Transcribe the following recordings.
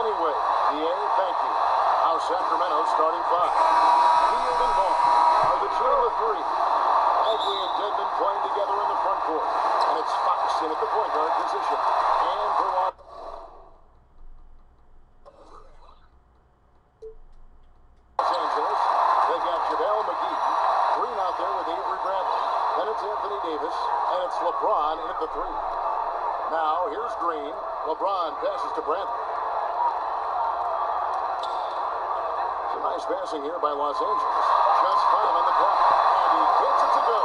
anyway. DA, thank you. Now Sacramento starting five. Hield and Vaughn are the two and the three. Bagley and Dedmon playing together in the front court. And it's Fox in at the point guard position. And for Los Angeles, they got JaVale McGee. Green out there with Avery Bradley. Then it's Anthony Davis. And it's LeBron in at the three. Now, here's Green. LeBron passes to Bradley. Some nice passing here by Los Angeles. Just 5 on the clock. And he gets it to go.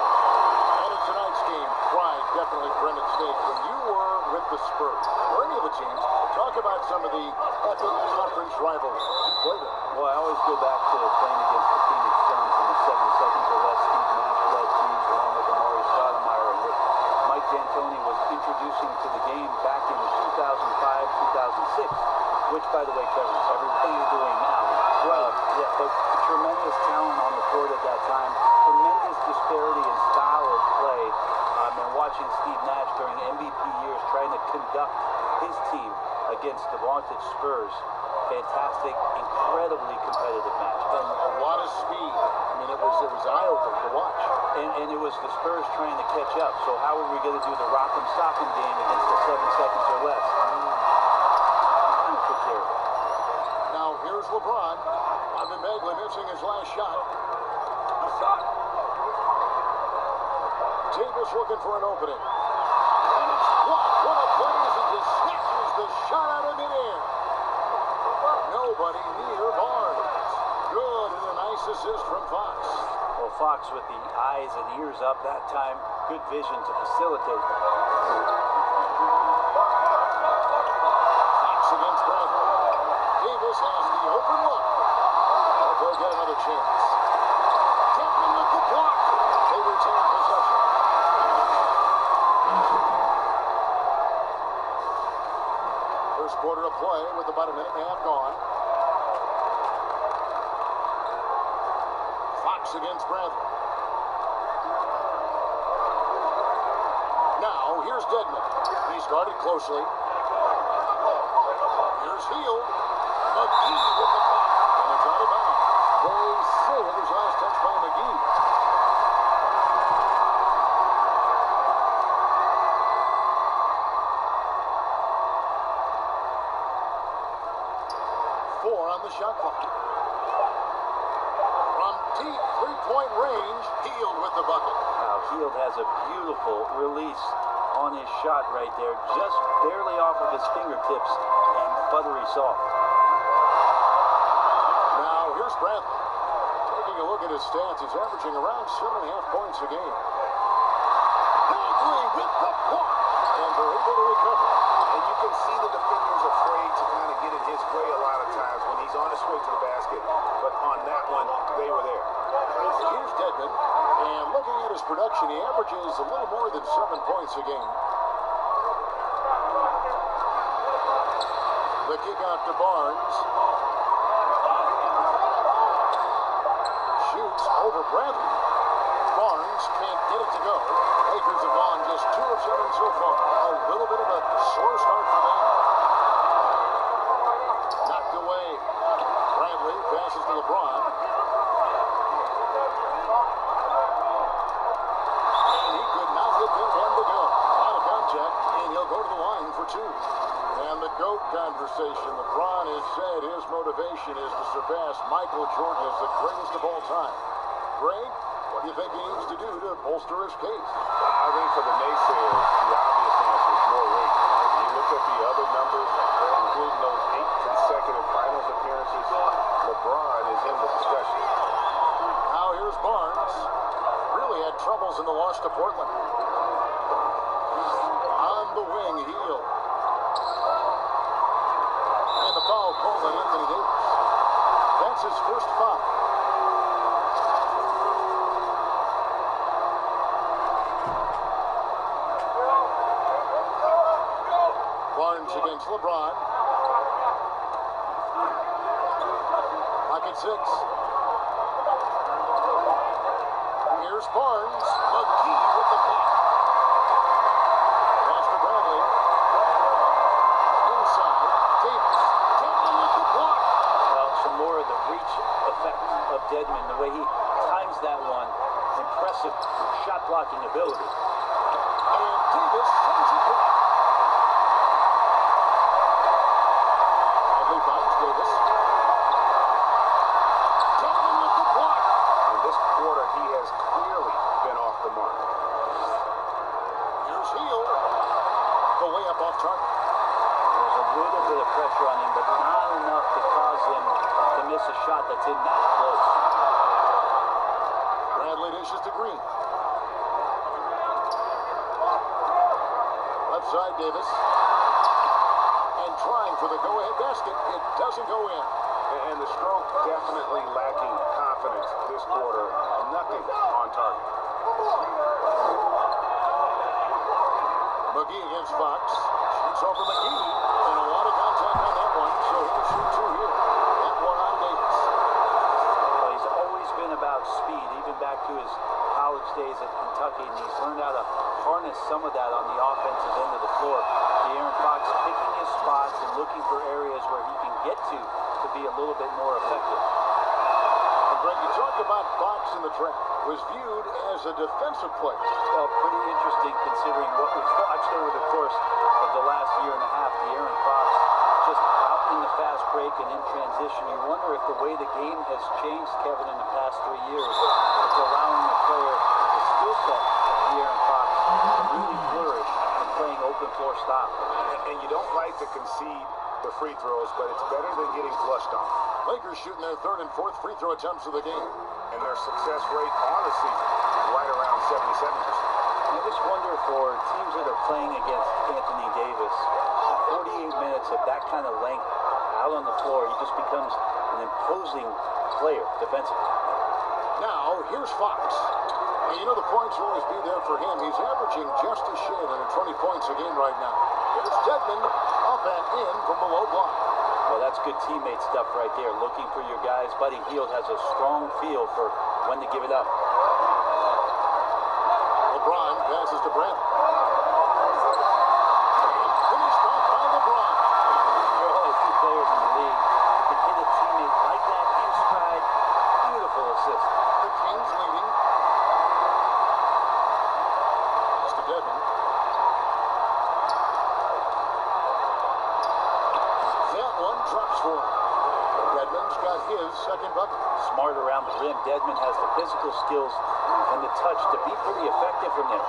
And in tonight's game, pride definitely brought its stake when you were with the Spurs. Or any of the teams. Talk about some of the epic conference rivalries you played in. Well, I always go back to playing against the Phoenix Suns in the 7 seconds or less Steve Nash-led teams along with Amari Stoudemire and Mike D'Antoni was introducing to the game back in 2005-2006, which, by the way, Kevin, everything you're doing now, but tremendous talent on the court at that time, tremendous disparity in style of play, and watching Steve Nash during MVP years trying to conduct his team against the vaunted Spurs. Fantastic, incredibly competitive match. And a lot of speed. I mean, it was eye-opening to watch. And it was the Spurs trying to catch up. So how are we going to do the rock 'em sock 'em game against the 7 seconds or less? Kind of took care of it. Now here's LeBron. Ivan Bagley missing his last shot. Davis looking for an opening. And it's blocked. What a play as he just snatches the shot out of midair. Nobody near Barnes. Good, and a nice assist from Fox. Well, Fox with the eyes and ears up that time. Good vision to facilitate. Fox against Bradley. Davis has the open look. But they'll get another chance. Dedmon with the block. They retain possession. First quarter of play with about a minute and a half gone. Fox against Bradley. Now, here's Dedmon. He's guarded closely. Here's Hield. McGee with the block. And it's out of bounds. They say it was last touch by McGee. On the shot clock. From deep three-point range, Hield with the bucket. Now, Hield has a beautiful release on his shot right there, just barely off of his fingertips and buttery soft. Now, here's Bradley. Taking a look at his stats, he's averaging around 7.5 points a game. Bagley with the block, and they're able to recover. And you can see the defender's afraid to kind of get in his way a lot of times when he's on his way to the basket. But on that one, they were there. Here's Dedmon, and looking at his production, he averages a little more than 7 points a game. The kick out to Barnes. Shoots over Bradley. Barnes can't get it to go. Lakers have gone just 2 of 7 so far. A little bit of a slow start for them. Knocked away. Bradley passes to LeBron. And he could not get them to go. Out of contact, and he'll go to the line for 2. And the GOAT conversation. LeBron has said his motivation is to surpass Michael Jordan as the greatest of all time. Greg, what do you think he needs to do to bolster his case? I think for the naysayers, the obvious answer is more rings. When you look at the other numbers, including those 8 consecutive finals appearances, LeBron is in the discussion. Now here's Barnes. Really had troubles in the loss to Portland. On the wing, Hield. And the foul called on Anthony Davis. That's his first foul. Barnes against LeBron. Pocket 6. Here's Barnes. McGee with the block. Pass to Bradley. Inside. Davis. Dedmon reach effect of Dedmon, the way he times that one. Impressive shot blocking ability. And Davis sends it back. Bradley finds Davis. Dedmon with the block. In this quarter, he has clearly been off the mark. Here's Hield. The way up off target. There's a little bit of pressure on him, but not enough to cause him to miss a shot that's in that close. Bradley dishes to Green. Left side, Davis. And trying for the go-ahead basket. It doesn't go in. And the stroke definitely lacking confidence this quarter. Nothing on target. McGee against Fox. Shoots over McGee. And a lot of contact on that one, so he'll shoot two here. That one on Davis. Well, he's always been about speed, even back to his college days at Kentucky, and he's learned how to harness some of that on the offensive end of the floor. De'Aaron Fox picking his spots and looking for areas where he can get to be a little bit more effective. And Greg, you talk about Fox in the draft. Was viewed as a defensive player. Well, pretty interesting considering what we've watched over the course of the last year and a half. De'Aaron Fox just out in the fast break and in transition. You wonder if the way the game has changed, Kevin, in the past 3 years, it's allowing a player with the skill set of De'Aaron Fox to really flourish in playing open floor stop. And you don't like to concede the free throws, but it's better than getting flushed on. Lakers shooting their third and fourth free throw attempts of the game. And their success rate on the season, right around 77%. I just wonder for teams that are playing against Anthony Davis, 48 minutes of that kind of length out on the floor, he just becomes an imposing player defensively. Now, here's Fox. And you know the points will always be there for him. He's averaging just a shade under 20 points a game right now. Here's Dedmon up and in from the low block. Well, that's good teammate stuff right there. Looking for your guys. Buddy Hield has a strong feel for when to give it up. LeBron passes to Brent. And finished off by LeBron. There are only two players in the league who can hit a teammate like that in stride. Beautiful assist. The Kings leading. Pass to Dedmon. That one drops for him. Dedmon's got his second bucket. Smart around the rim. Dedmon has the physical skills and the touch to be pretty effective from there.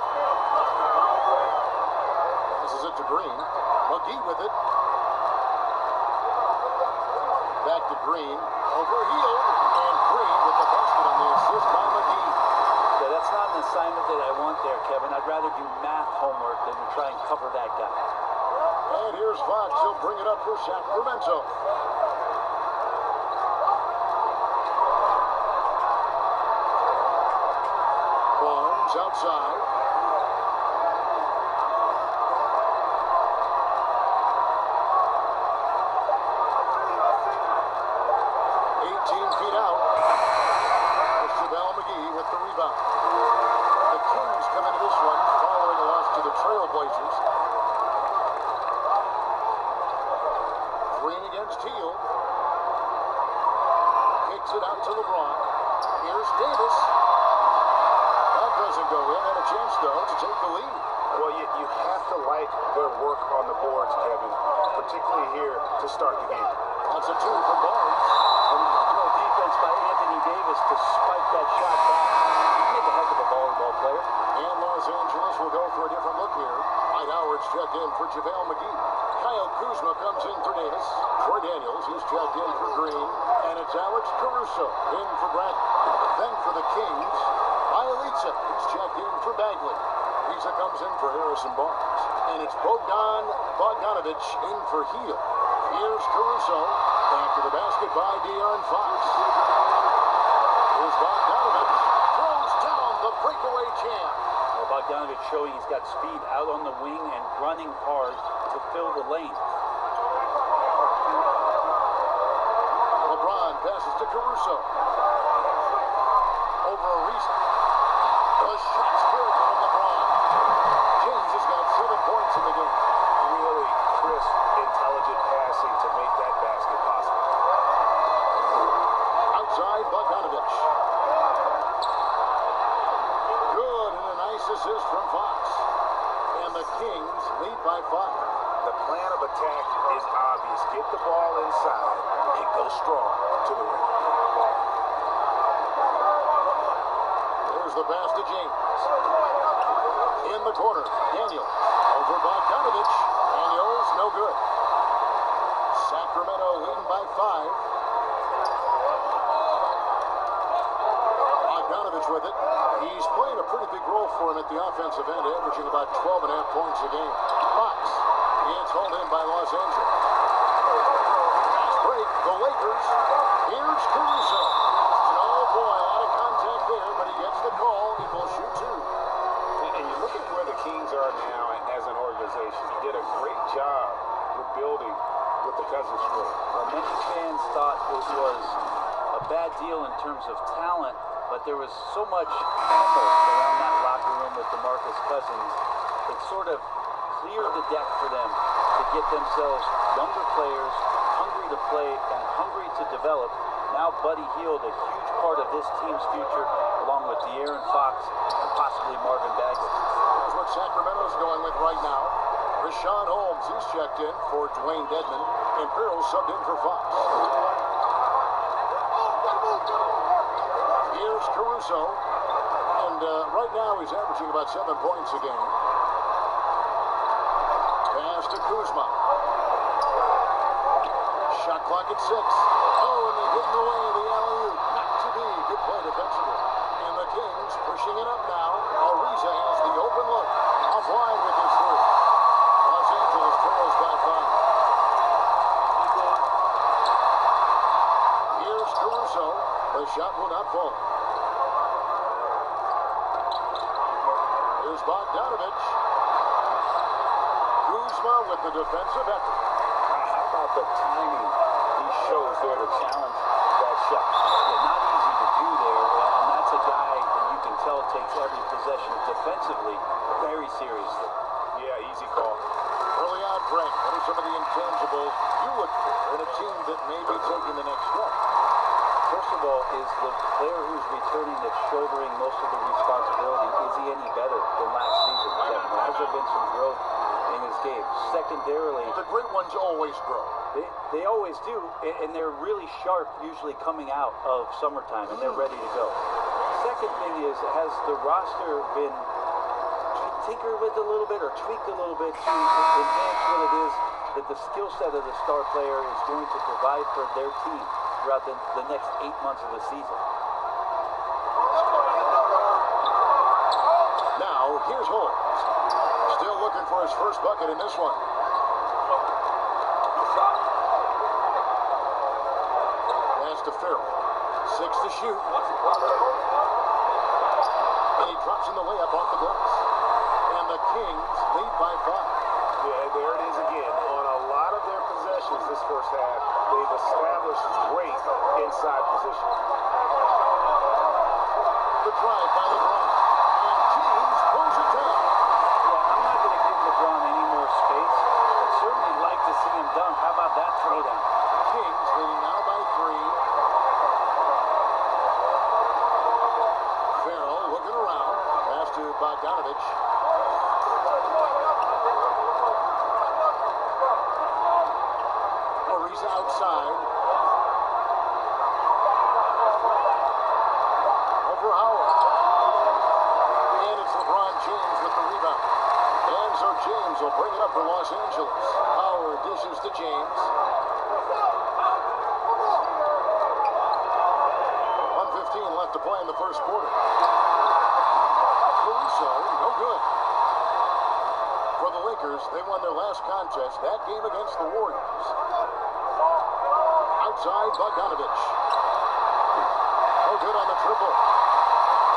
Passes it to Green. McGee with it. Back to Green. Over Hield. And Green with the basket on the assist by McGee. Yeah, that's not an assignment that I want there, Kevin. I'd rather do math homework than to try and cover that guy. And here's Fox. He'll bring it up for Sacramento. Barnes outside. McGee with the rebound. The Kings come into this one following a loss to the Trailblazers. Green against Hield. Kicks it out to LeBron. Here's Davis. That doesn't go in. And a chance, though, to take the lead. Well, you have to like their work on the boards, Kevin, particularly here to start the game. That's a two from Barnes. Phenomenal defense by Anthony Davis to spike that shot back. He's a heck of a volleyball player. And Los Angeles will go for a different look here. Mike Howard's checked in for JaVale McGee. Kyle Kuzma comes in for Davis. Troy Daniels, he's checked in for Green. And it's Alex Caruso in for Brent. Then for the Kings, Bielitsa, he's checked in for Bagley. Lisa comes in for Harrison Barnes. And it's Bogdanovich in for Hield. Here's Caruso. Back to the basket by De'Aaron Fox. Here's Bogdanovich. Throws down the breakaway champ. Well, Bogdanovich showing he's got speed out on the wing and running hard to fill the lane. LeBron passes to Caruso. Over a reset. The shot's good from LeBron. James has got 7 points in the game. Really crisp, intelligent passing to make that basket possible. straw to the rim. Here's the pass to James. In the corner, Daniels. Over Bogdanovich. Daniels, no good. Sacramento leading by 5. Bogdanovich with it. He's playing a pretty big role for him at the offensive end, averaging about 12.5 points a game. Fox. It's hauled in by Los Angeles. Fast break. The Lakers. Here's Caruso. Oh boy, a lot of contact there, but he gets the call. He will shoot 2. And you look at where the Kings are now as an organization. They did a great job rebuilding with the Cousins trade. Well, many fans thought it was a bad deal in terms of talent, but there was so much tumult around that locker room with DeMarcus Cousins. It sort of cleared the deck for them to get themselves younger players, hungry to play and hungry to develop. Now Buddy Hield, a huge part of this team's future, along with De'Aaron Fox and possibly Marvin Bagley. Here's what Sacramento's going with right now. Richaun Holmes, he's checked in for Dwayne Dedmon, and Ferrell subbed in for Fox. Here's Caruso, and right now he's averaging about 7 points a game. Pass to Kuzma. Shot clock at 6. Oh, and they get in the way of the alley-oop. Not to be. Good play defensively. And the Kings pushing it up now. Ariza has the open look. Offline with his 3. Los Angeles trails by 5. Here's Caruso. The shot will not fall. Here's Bogdanovich. Kuzma with the defensive effort. How about the timing he shows there to challenge that shot? Yeah, not easy to do there, and that's a guy that you can tell takes every possession defensively very seriously. Yeah, easy call. Early on, Frank, what are some of the intangibles you look for in a team that may be taking the next step? First of all, is the player who's returning that's shouldering most of the responsibility, is he any better than last season? Has there been some growth in his game? Secondarily, The great ones always grow. they always do, and they're really sharp usually coming out of summertime, and they're ready to go. Second thing is, has the roster been tinkered with a little bit or tweaked a little bit to enhance what it is that the skill set of the star player is going to provide for their team throughout the next 8 months of the season? Now, here's Holmes. Still looking for his first bucket in this one. Pass to Ferrell. 6 to shoot. And he drops in the layup off the glass. And the Kings lead by 5. Yeah, there it is again. On a lot of their possessions this first half, they've established great inside position. The drive by LeBron. And James pulls it down. Yeah, I'm not going to give LeBron any more space, but certainly like to see him dunk. How about that throwdown? Kings leading now by 3. Ferrell looking around. Pass to Bogdanovich. Ariza outside. Over Howard. And it's LeBron James with the rebound. And so James will bring it up for Los Angeles. Howard dishes to James. 1:15 left to play in the first quarter. Caruso, no good. For the Lakers, they won their last contest, that game against the Warriors. Outside, Bogdanovich. No good on the triple.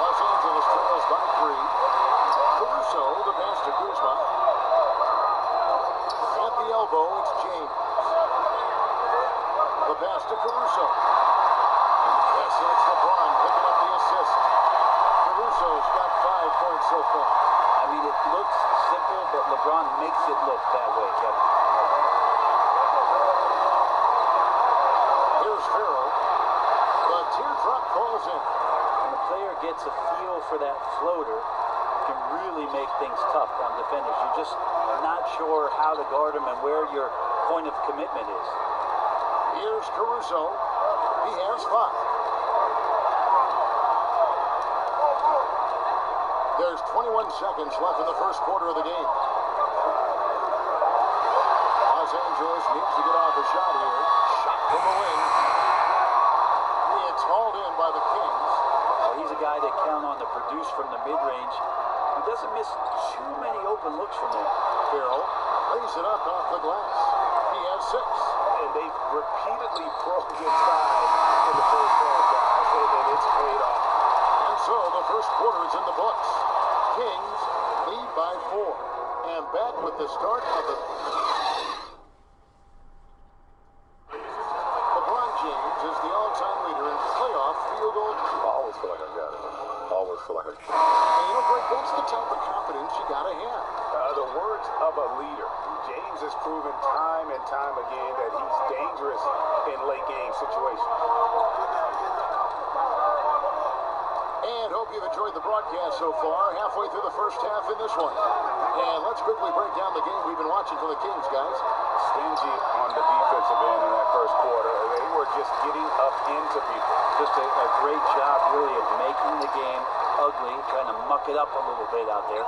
Los Angeles trails by 3. Caruso, the pass to Kuzma. At the elbow, it's James. The pass to Caruso. Yes, it's LeBron picking up the assist. Caruso's got 5 points so far. I mean, it looks simple, but LeBron makes it look that way, Kevin. Here's Ferrell. The teardrop calls in. When the player gets a feel for that floater, it can really make things tough on defenders. You're just not sure how to guard him and where your point of commitment is. Here's Caruso. He has 5. There's 21 seconds left in the first quarter of the game. Los Angeles needs to get off a shot here. Shot from the wing. It's hauled in by the Kings. Well, he's a guy that count on to produce from the mid-range. He doesn't miss too many open looks from there. Farrell lays it up off the glass. He has 6. And they've repeatedly broken tie in the first half, guys, and it's paid off. And so the first quarter is in the books. Kings lead by 4. And back with the start of the... LeBron James is the all-time leader in playoff field goal. I always feel like I got it. I always feel like I got it. And you know, Greg, that's the type of confidence you gotta have. The words of a leader. James has proven time and time again that he's dangerous in late game situations. And hope you've enjoyed the broadcast so far. Halfway through the first half in this one. And let's quickly break down the game we've been watching for the Kings, guys. Stingy on the defensive end in that first quarter. They were just getting up into people. Just a great job, really, of making the game ugly, trying to muck it up a little bit out there.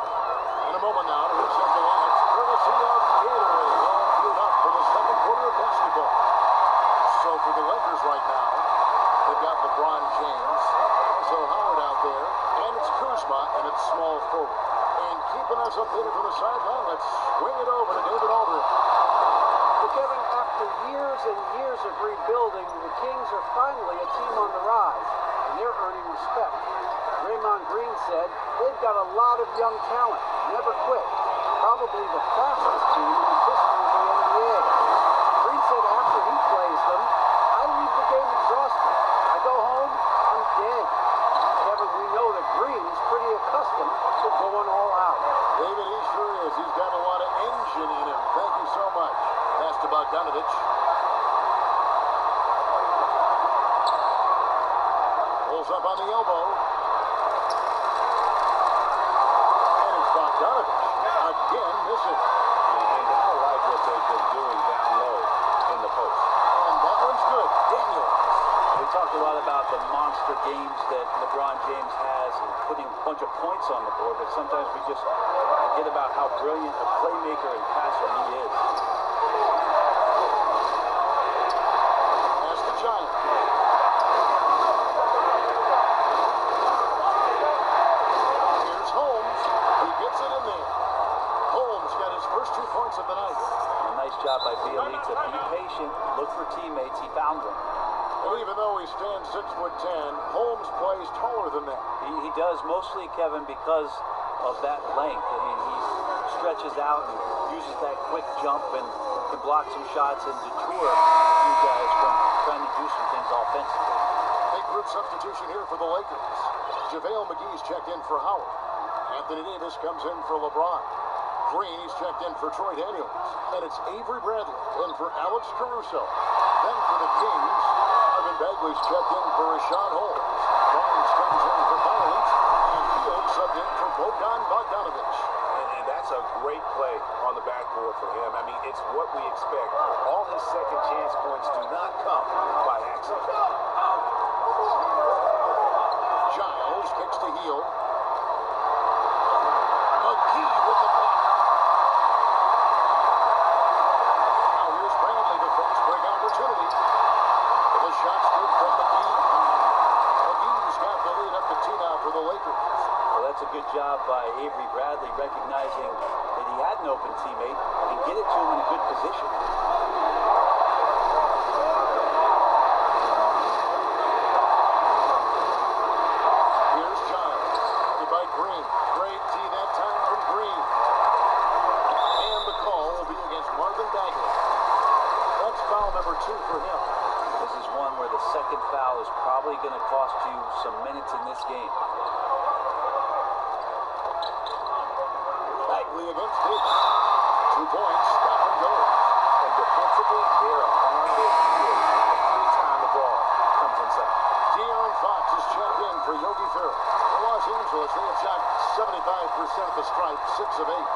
In a moment now, to reset the lines, courtesy of Gatorade, all fueled up for the second quarter of basketball. So for the Lakers right now, they've got LeBron James, so Howard out there, and it's Kuzma, and it's small forward. And keeping us updated from the sideline, let's swing it over to David Aldridge. Well, Kevin, after years and years of rebuilding, the Kings are finally a team on the rise, and they're earning respect. Draymond Green said they've got a lot of young talent, never quit. Probably the fastest team in the history of the NBA. Green said after he plays them, I leave the game exhausted. I go home, I'm dead. Kevin, we know that Green is pretty accustomed to going all out. David, he sure is. He's got a lot of engine in him. Thank you so much. Pass to Bogdanovich. Pulls up on the elbow. And it's Bogdanovich. Again, missing. And I like what they've been doing down low in the post. And that one's good. Daniel. We talked a lot about the monster games that LeBron James has and putting a bunch of points on the board, but sometimes we just forget about how brilliant a playmaker and passer he is. That's the Giant. Here's Holmes. He gets it in there. Holmes got his first 2 points of the night. A nice job by Bielitsa. Be patient. Look for teammates. He found them. And even though he stands 6'10", Holmes plays taller than that. He does mostly, Kevin, because of that length. I mean, he stretches out and uses that quick jump and can block some shots and deter you guys from trying to do some things offensively. Big group substitution here for the Lakers. JaVale McGee's checked in for Howard. Anthony Davis comes in for LeBron. Green, he's checked in for Troy Daniels. And it's Avery Bradley in for Alex Caruso. Then for the Kings, Marvin Bagley's checked in for Rashawn Holmes. Barnes comes in for Collins. And Fields subbed in for Bogdan Bogdanovich. And that's a great play on the backboard for him. I mean, it's what we expect. All his second chance points do not come by accident. Giles kicks to heel. McGee with the block. Now here's Bradley, the fast break opportunity. The shot's good from McGee. McGee's got the lead up to 2 now for the Lakers. Well, that's a good job by Avery Bradley, recognizing that he had an open teammate and get it to him in a good position. Here's Giles. Guarded by Green. Great D that time from Green. And the call will be against Marvin Bagley. That's foul number 2 for him. This is one where the second foul is probably going to cost you some minutes in this game. Bagley against Davis. 2 points. That one goes. And defensively, they're on their heels every time the ball comes inside. De'Aaron Fox is checked in for Yogi Ferrell. For Los Angeles, they have shot 75% at the stripe, 6 of 8.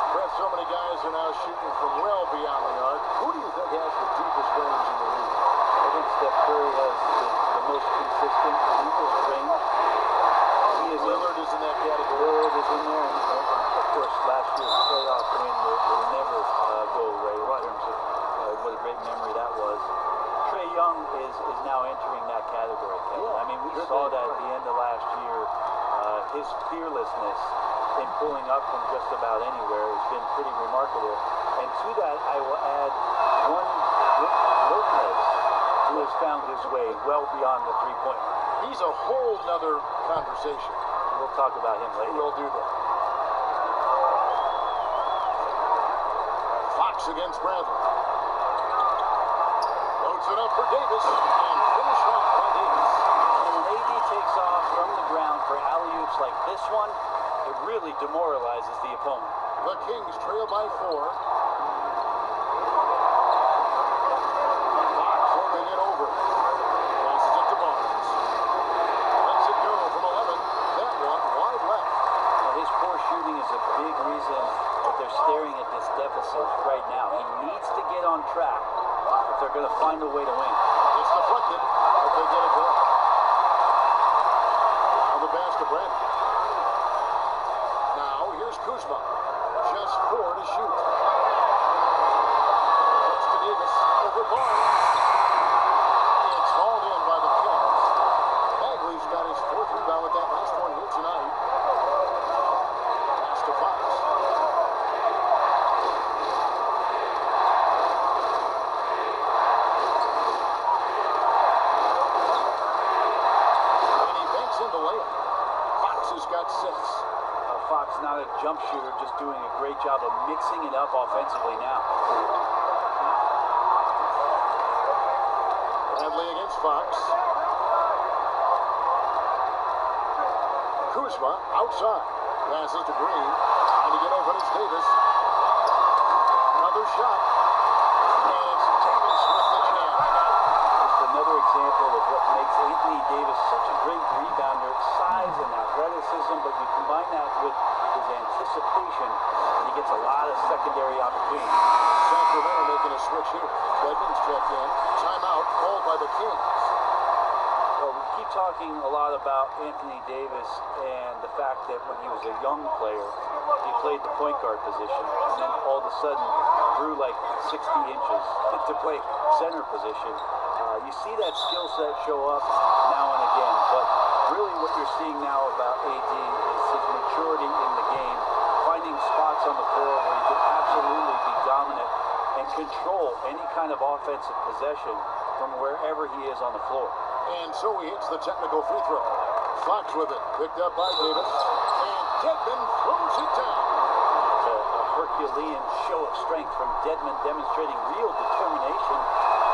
Brett, so many guys are now shooting from well beyond the arc. Who do you think has the deepest range in the league? think Steph Curry has the most consistent deepest range. Lillard is in that category. Lillard is in there, and of course, last year's playoff win will never go away in terms of what a great memory that was. Trae Young is now entering that category, Kevin. Yeah, I mean, we saw that at the end of last year. His fearlessness in pulling up from just about anywhere has been pretty remarkable. And to that, I will add one Lopez, who has found his way well beyond the three-point line. He's a whole nother conversation. We'll talk about him later. We'll do that. Fox against Bradley. Loads it up for Davis and finished off by Davis. When AD takes off from the ground for alley-oops like this one, it really demoralizes the opponent. The Kings trail by 4. Fox holding it over. Passes it to Barnes. Lets it go from 11. That one wide left. Now, his poor shooting is a big reason that they're staring at this deficit right now. He needs to get on track if they're going to find a way to win. It's deflected, but they get it back. On the pass to Brandon. Now here's Kuzma. Just 4 to shoot. That's to Davis. Over Barnes. It's hauled in by the Kings. Bagley's got his 4th rebound with that last one here tonight. Pass to Fox. And he banks in the layup. Fox has got 6. Fox, not a jump shooter, just doing a great job of mixing it up offensively now. Bradley against Fox. Kuzma outside. Passes to Green. Trying to get open is Davis. Another shot. And it's Davis with the jam. Just another example of what makes Anthony Davis such a great rebounder. Size and athleticism, but you combine that with his anticipation, and he gets a lot of secondary opportunities. Sacramento making a switch here. Edmonds checked in. Timeout called by the Kings. Well, we keep talking a lot about Anthony Davis and the fact that when he was a young player, he played the point guard position, and then all of a sudden grew like 60 inches to play center position. You see that skill set show up now and again, but really what you're seeing now about AD is his maturity in the game, finding spots on the floor where he can absolutely be dominant and control any kind of offensive possession from wherever he is on the floor. And so he hits the technical free throw. Fox with it. Picked up by Davis. And Dedmon throws it down. A Herculean show of strength from Dedmon, demonstrating real determination,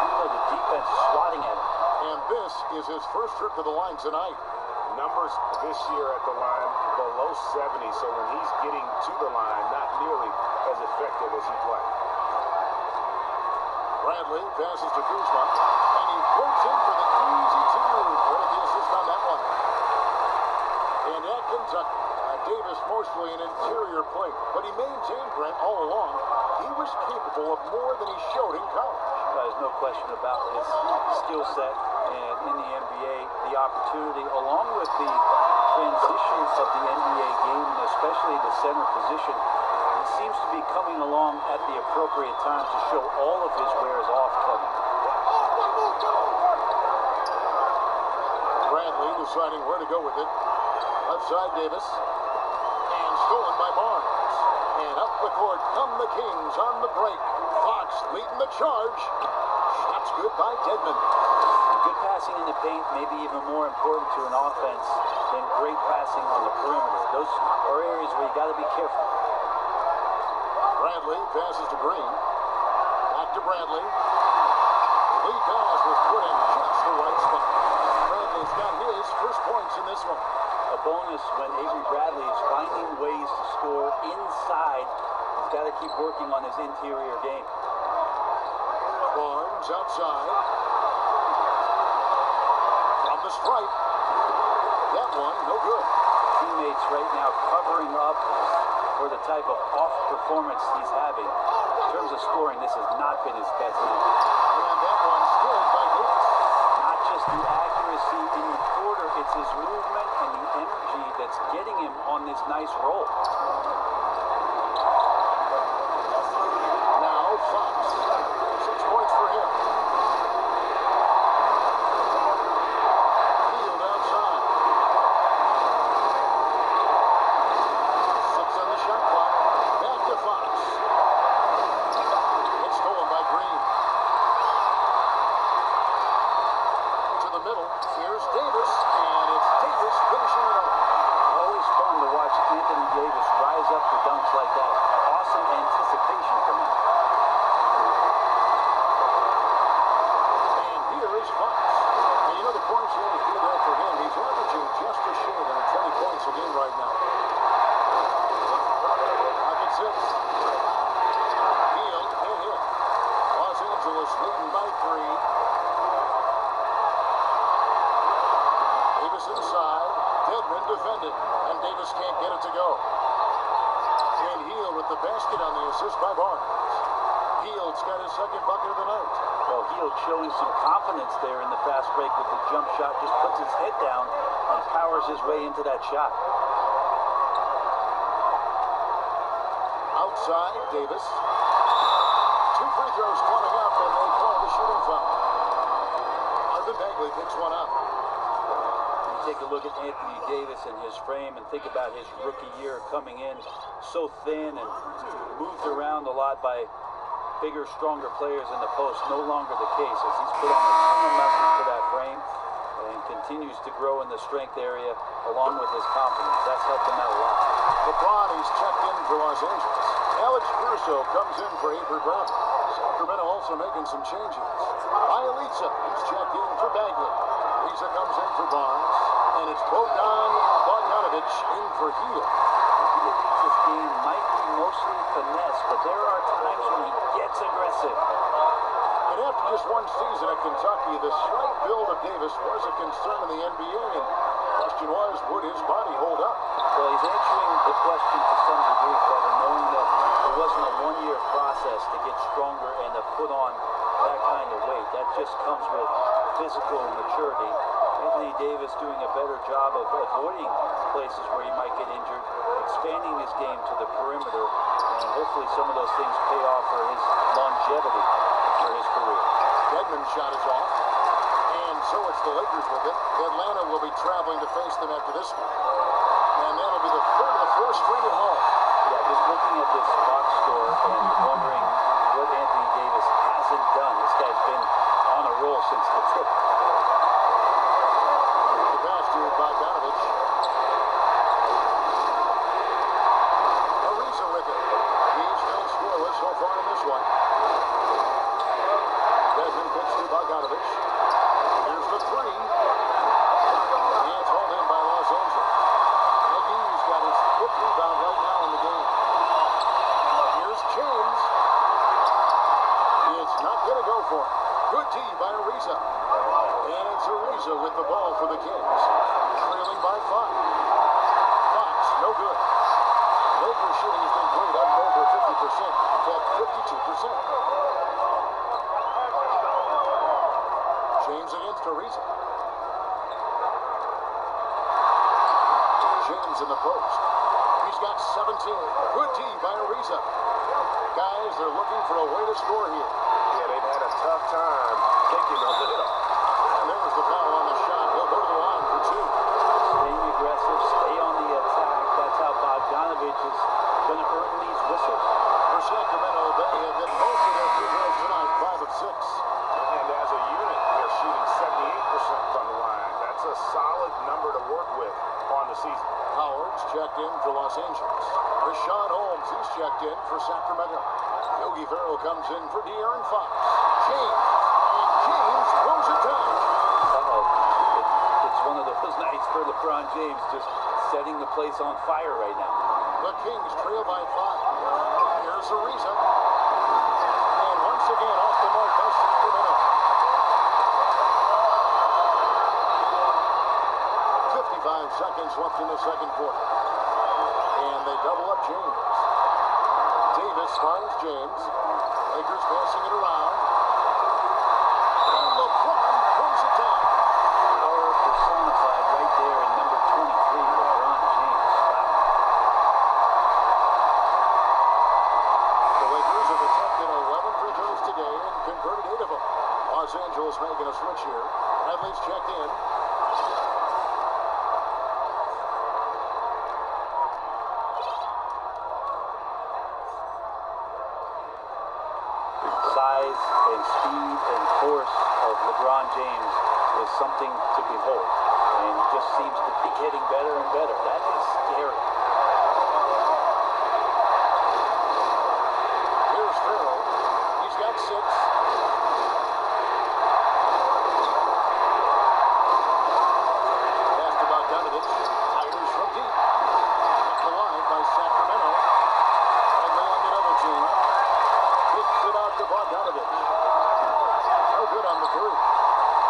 even though the defense is swatting at him. And this is his first trip to the line tonight. Numbers this year at the line below 70, so when he's getting to the line, not nearly as effective as he'd like. Bradley passes to Kuzma, and he floats in for the easy 2. Credit the assist on that one. And at Kentucky, Davis mostly an interior player, but he maintained, Brent, all along, he was capable of more than he showed in college. There's no question about his skill set, and in the NBA, the opportunity, along with the transitions of the NBA game, and especially the center position, he seems to be coming along at the appropriate time to show all of his wares off, Kevin. Bradley deciding where to go with it. Left side Davis. And stolen by Barnes. And up the court come the Kings on the break. Fox leading the charge. Shots good by Dedmon. Good passing in the paint may be even more important to an offense than great passing on the perimeter. Those are areas where you got to be careful. Bradley passes to Green. Back to Bradley. Lee pass was put in just the right spot. Bradley's got his first points in this one. A bonus when Avery Bradley is finding ways to score inside. He's got to keep working on his interior game. Barnes outside. From the stripe. That one, no good. Teammates right now covering up for the type of off performance he's having. In terms of scoring, this has not been his best night. And that one scored by Davis. this nice roll. Now Fox, 6 points for him. Hield outside. 6 on the shot clock. Back to Fox. It's stolen by Green. To the middle. Here's Davis, and it's Davis finishing it off. Always fun to watch Anthony Davis rise up for dunks like that. Awesome anticipation from him. And here is Fox. And you know the points will always be there for him. He's averaging just a shade under 20 points a game right now. Pocket 6. Hield can't hit. Los Angeles leading by 3. Davis inside. Dedmon defended. And Davis can't get it to go. And Hield with the basket on the assist by Barnes. Hield's got his second bucket of the night. Well, Hield showing some confidence there in the fast break with the jump shot. Just puts his head down and powers his way into that shot. Outside, Davis. 2 free throws coming up, and they call the shooting foul. Marvin Bagley picks one up. You take a look at Anthony Davis and his frame and think about his rookie year coming in so thin and moved around a lot by bigger, stronger players in the post. No longer the case as he's put on a ton of muscle to that frame and continues to grow in the strength area along with his confidence. That's helped him out a lot. LeBron, he's checked in for Los Angeles. Alex Caruso comes in for Avery Bradley. Sacramento also making some changes. Bielitsa, he's checked in for Bagley. Lisa comes in for Barnes. And it's Bogdan Bogdanovic in for Hield. Bielitsa's game might be mostly finesse, but there are times when he gets aggressive. And after just one season at Kentucky, the slight build of Davis was a concern in the NBA. And the question was, would his body hold up? Well, he's answering the question to some degree, Kevin, knowing that it wasn't a one-year process to get stronger and to put on that kind of weight. That just comes with physical maturity. Anthony Davis doing a better job of avoiding places where he might get injured, expanding his game to the perimeter, and hopefully some of those things pay off for his longevity for his career. Dedmon's shot is off. And so it's the Lakers with it. Atlanta will be traveling to face them after this one. And that'll be the third of the 4 straight at home. Yeah, just looking at this box score and wondering what Anthony Davis hasn't done. This guy's been on a roll since the tip. The pass to Bogdanovic. Ariza with it. He's been scoreless so far in this one. Desmond pitch to Bogdanovic. Here's the 3. And it's hauled in by Los Angeles. McGee's got his 5th rebound right now in the game. Here's James. It's not going to go for him. Good tee by Ariza. And it's Ariza with the ball for the Kings. Trailing by 5. Fox, no good. Lakers shooting has been great, up over 50%. In fact, 52%. James against Ariza. James in the post. He's got 17. Good tee by Ariza. Guys, they're looking for a way to score here. Yeah, they've had a tough time thinking of it. And there's the foul on the shot. He'll go to the line for 2. Stay aggressive, stay on the attack. That's how Bogdanovic is going to earn these whistles. For Sacramento, they have hit most of their free throws tonight, 5 of 6. And as a unit, they're shooting 78% from the line. That's a solid number to work with on the season. Howard's checked in for Los Angeles. Rashawn Holmes, he's checked in for Sacramento. Yogi Ferrell comes in for De'Aaron Fox. James, and James throws it down. It's one of those nights for LeBron James, just setting the place on fire right now. The Kings trail by 5. Here's Ariza. And once again, off the mark by Sacramento. 55 seconds left in the second quarter. And they double up James. Davis finds James. Lakers passing it around. And LeBron throws it down. Power personified right there in number 23, LeBron James. Wow. is checked in. Size and speed and force of LeBron James is something to behold. And he just seems to be getting better and better. That is scary. Here's Farrell. He's got 6. Pass to Bogdanovich. Fires from deep. Kept alive by Sacramento. And they on the double team. Kicks it out to Bogdanovich. No good on the 3.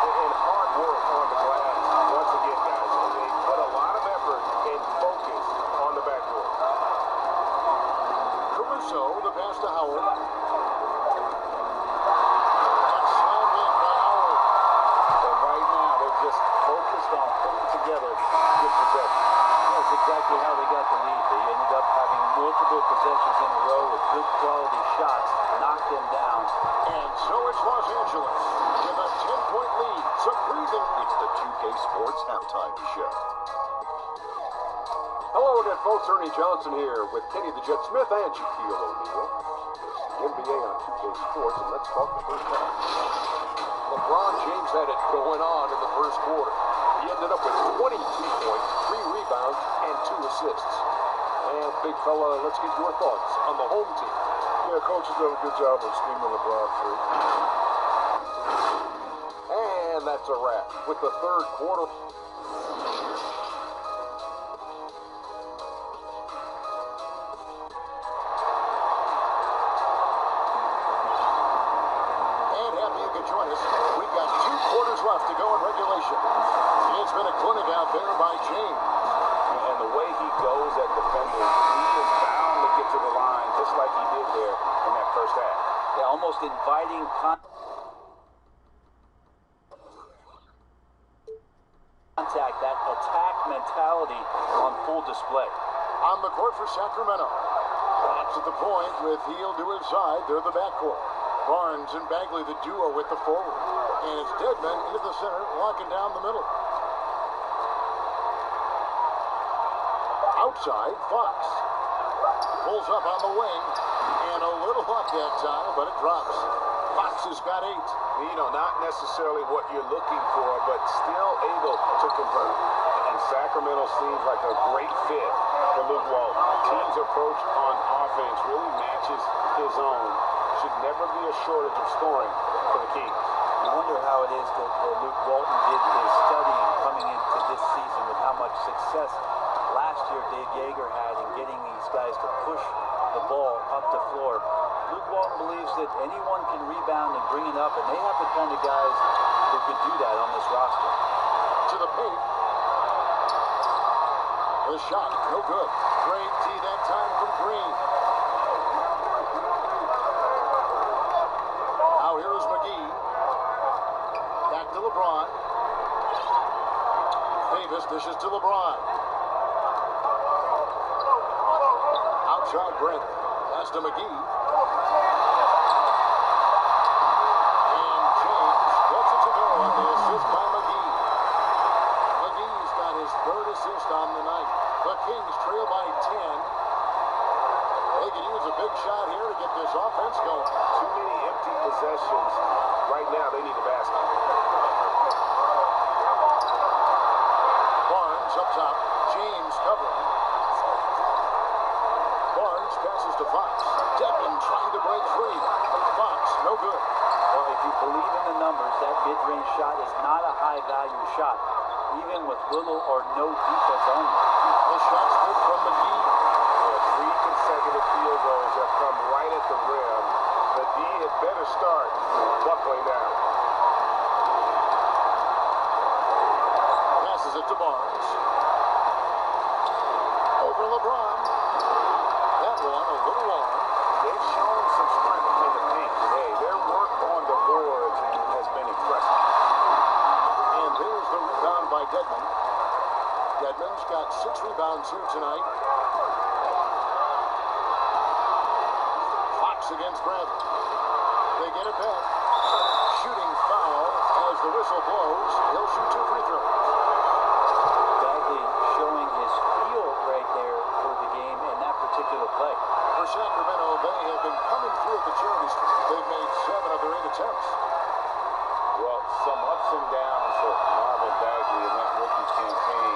And hard work on the glass. Once again, guys, they put a lot of effort and focus on the backboard. Caruso, the pass to Howard. And slammed in by Howard. And right now, they're just focused on putting together good possession. That's exactly how they got the lead. They ended up having multiple possessions in a row with good quality shots, knocked them down. And so it's Los Angeles with a 10-point lead. So breathing. It's the 2K Sports Halftime Show. Hello again, folks. Ernie Johnson here with Kenny the Jet Smith and Shaquille O'Neal. It's the NBA on 2K Sports, and let's talk the first half. LeBron James had it going on in the first quarter. He ended up with 22 points, 3 rebounds, and 2 assists. And, big fella, let's get your thoughts on the home team. Yeah, coach has done a good job of scheming LeBron free. And that's a wrap with the third quarter. And happy you could join us. We've got 2 quarters left to go in regulation. It's been a clinic out there by James. And the way he goes at defending, he is bound to get to the line just like he did there in that first half. Yeah, almost inviting contact, that attack mentality on full display. On the court for Sacramento. That's at the point with Heel to his side. They're the backcourt. Barnes and Bagley, the duo with the forward. And it's Dedmon into the center, locking down the middle. Outside, Fox. Pulls up on the wing. And a little luck that time, but it drops. Fox has got 8. You know, not necessarily what you're looking for, but still able to convert. And Sacramento seems like a great fit for Luke Walton. The team's approach on offense really matches his own. Should never be a shortage of scoring for the Kings. You wonder how it is that Luke Walton did his studying coming into this season with how much success last year Dave Yeager had in getting these guys to push the ball up the floor. Luke Walton believes that anyone can rebound and bring it up, and they have the kind of guys who could do that on this roster. To the paint. The shot, no good. Great D that time from Green. Now here is McGee. Back to LeBron. Davis dishes to LeBron. Outside Brent. Pass to McGee. And James gets it to go on the assist by McGee. McGee's got his 3rd assist on the night. The Kings trail by 10. They could use a big shot here to get this offense going. Too many empty possessions. Right now, they need a basket. Barnes up top. James covering. Barnes passes to Fox. Dedmon trying to break free. Fox, no good. Well, if you believe in the numbers, that mid-range shot is not a high-value shot, even with little or no defense on it. The shot's good from McGee. 3 consecutive field goals have come right at the rim. The D had better start buckling down. Passes it to Barnes. Over LeBron. That one a little long. They've shown some strength in the paint today. Their work on the boards has been impressive. And there's the rebound by Dedmon. Dedmon's got 6 rebounds here tonight. Fox against Bradley. They get it back. Shooting foul as as the whistle blows, he'll shoot 2 free throws. Bagley showing his feel right there for the game in that particular play. For Sacramento, they have been coming through at the charity streak. They've made 7 of their 8 attempts. Well, some ups and downs for Marvin Bagley in that rookie campaign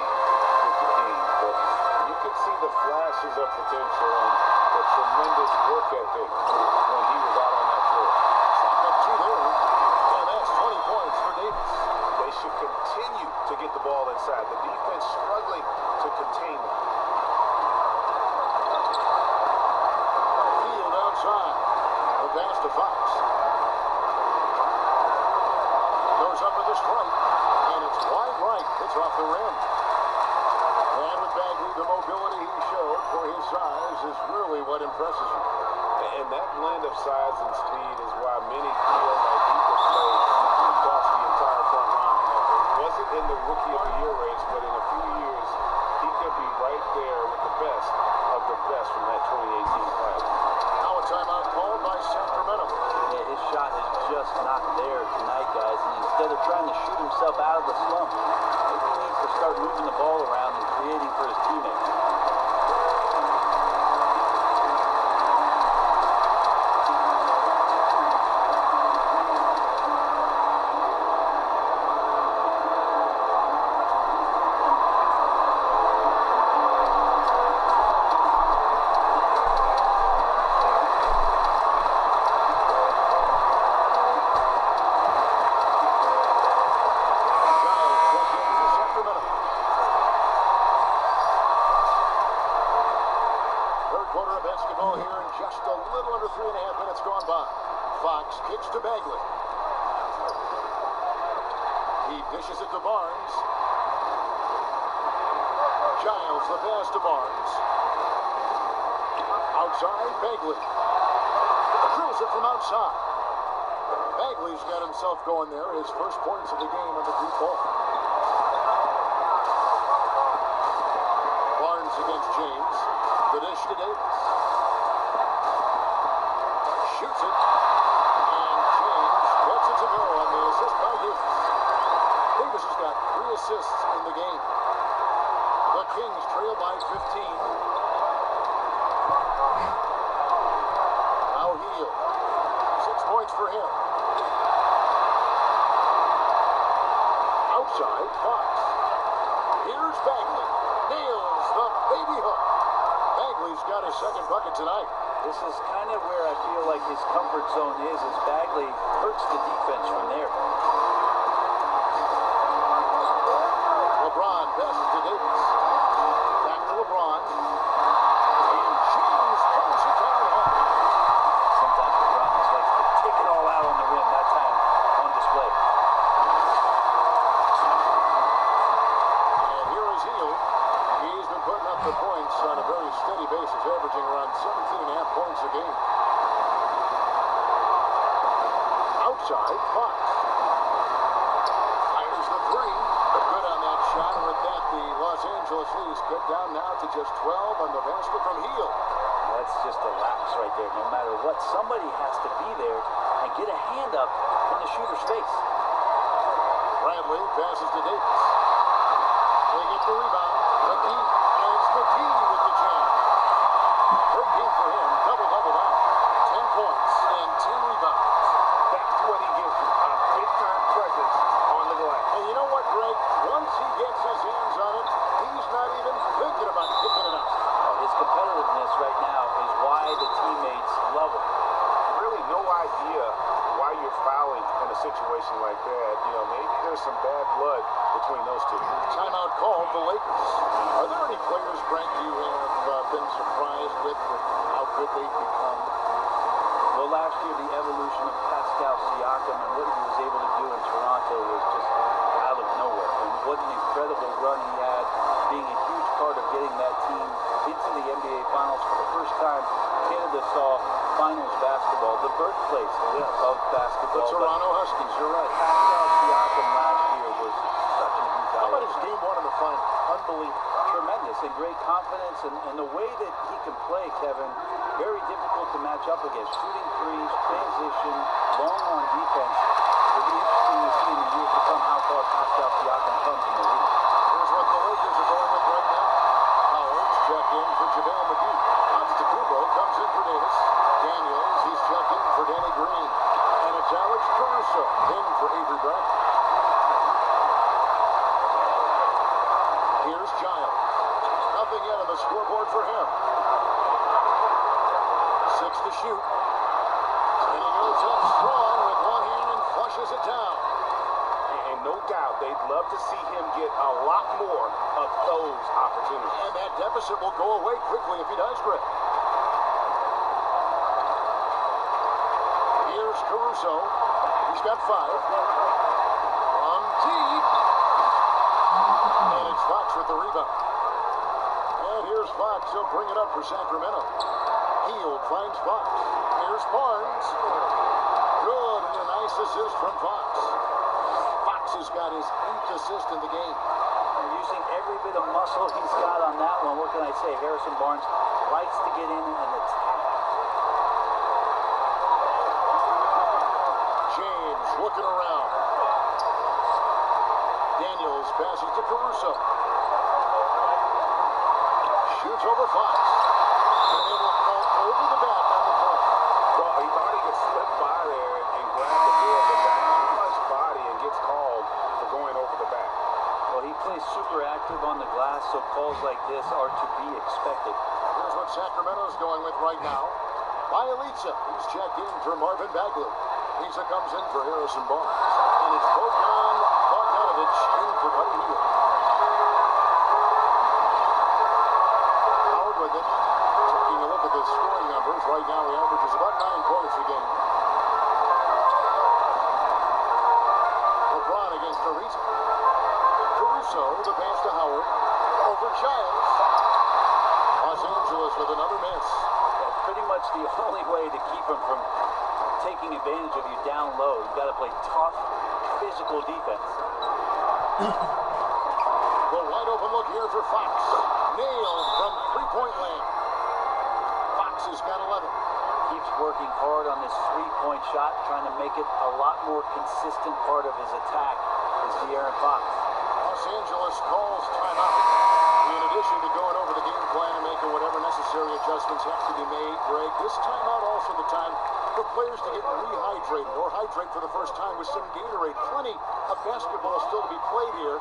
with the Kings, but you could see the flashes of potential and the tremendous work ethic when he was out on that floor. Shot up 2 there, and that's 20 points for Davis. They should continue to get the ball inside. The defense struggling to contain them. Field outside. The pass to Fox. Goes up with a strike, and it's wide right. It's off the rim. And with Bagley, the mobility he showed for his size is really what impresses you. And that blend of size and speed is why many feel like he could play across the entire front line. Now, it wasn't in the Rookie of the Year race, but in a few years, he could be right there with the best of the best from that 2018 class. Now a timeout called by Sacramento. Yeah, his shot is just not there tonight, guys. And instead of trying to shoot himself out of the slump, maybe he needs to start moving the ball around and creating for his teammates. Kicks to Bagley. He dishes it to Barnes. Giles, the pass to Barnes. Outside, Bagley. Drills it from outside. Bagley's got himself going there. His first points of the game on the deep ball. Barnes against James. The dish to Davis. Shoots it. To go on the assist by Davis. Davis has got 3 assists in the game. The Kings trail by 15. Now Hield. 6 points for him. Outside, Fox. Here's Bagley. Nails the baby hook. Bagley's got his second bucket tonight. This is kind of where I feel like his comfort zone is, as Bagley hurts the defense from there. LeBron passes to Davis. Back to LeBron. And James pulls it down home. Sometimes LeBron just likes to take it all out on the rim, that time on display. And here is Hield. He's been putting up the points on a very steady basis, averaging around 17.5 points a game. Outside, Fox. Fires the 3. Good on that shot. And with that, the Los Angeles Leafs get down now to just 12 on the basket from Hield. That's just a lapse right there. No matter what, somebody has to be there and get a hand up in the shooter's face. Bradley passes to Davis. They get the rebound. McGee. And it's McGee with the jam. Third game for him. Double-double now. 10 points and 10 rebounds. That's what he gives you. A big-time presence on the glass. And you know what, Greg? Once he gets his hands on it, he's not even thinking about picking it up. His competitiveness right now is why the teammates love him. Really no idea why you're fouling in a situation like that. You know, maybe there's some bad blood between those two. Timeout called the Lakers. Are there any players, Brent, you have been surprised with how good they've become? Well, last year, the evolution of Pascal Siakam and what he was able to do in Toronto was just out of nowhere. And what an incredible run he had, being a huge part of getting that team into the NBA Finals for the first time. Canada saw finals basketball, the birthplace of basketball. The Toronto Huskies, you're right. Pascal Siakam last year was such a huge How about his game 1 in the final? Unbelievable. Tremendous and great confidence, and the way that he can play, Kevin, very difficult to match up against. Shooting threes, transition, long on defense. The It'll be interesting to see in the years to come how far Pascal Siakam comes in the league. Here's what the Lakers are going with right now. Howard's checked in for JaVale McGee. Antetokounmpo comes in for Davis. Daniels, he's checked in for Danny Green. And it's Alex Caruso in for Avery Bradley. Here's Giles. Nothing yet on the scoreboard for him. 6 to shoot. And he goes up strong with one hand and flushes it down. And no doubt, they'd love to see him get a lot more of those opportunities. And that deficit will go away quickly if he does, Greg. Here's Caruso. He's got 5. From deep. And it's Fox with the rebound. And here's Fox. He'll bring it up for Sacramento. Hield finds Fox. Here's Barnes. Good, and a nice assist from Fox. Fox has got his 8th assist in the game. They're using every bit of muscle he's got on that one. What can I say? Harrison Barnes likes to get in and attack. James looking around. Daniels passes to Caruso. Shoots over Fox. And it will go over the back on the play. Well, he thought he could slip by there and grab the ball, but got too much body and gets called for going over the back. Well, he plays super active on the glass, so calls like this are to be expected. Here's what Sacramento's going with right now. Bielitsa, he's checked in for Marvin Bagley. Lisa comes in for Harrison Barnes. And it's Bogdan Bogdanovic in for Buddy Hield. Howard with it. Taking a look at the scoring numbers. Right now he averages about 9 points a game. LeBron against Ariza. Caruso, the pass to Howard. Over Giles. Los Angeles with another miss. Well, pretty much the only way to keep him from taking advantage of you down low, you've got to play tough, physical defense. The wide open look here for Fox. Nailed from three-point land. Fox has got 11. Keeps working hard on this three-point shot, trying to make it a lot more consistent part of his attack is De'Aaron Fox. Los Angeles calls timeout. In addition to going over the game plan and making whatever necessary adjustments have to be made, Greg, this timeout also the time for players to get rehydrated or hydrate for the first time with some Gatorade. Plenty of basketball still to be played here,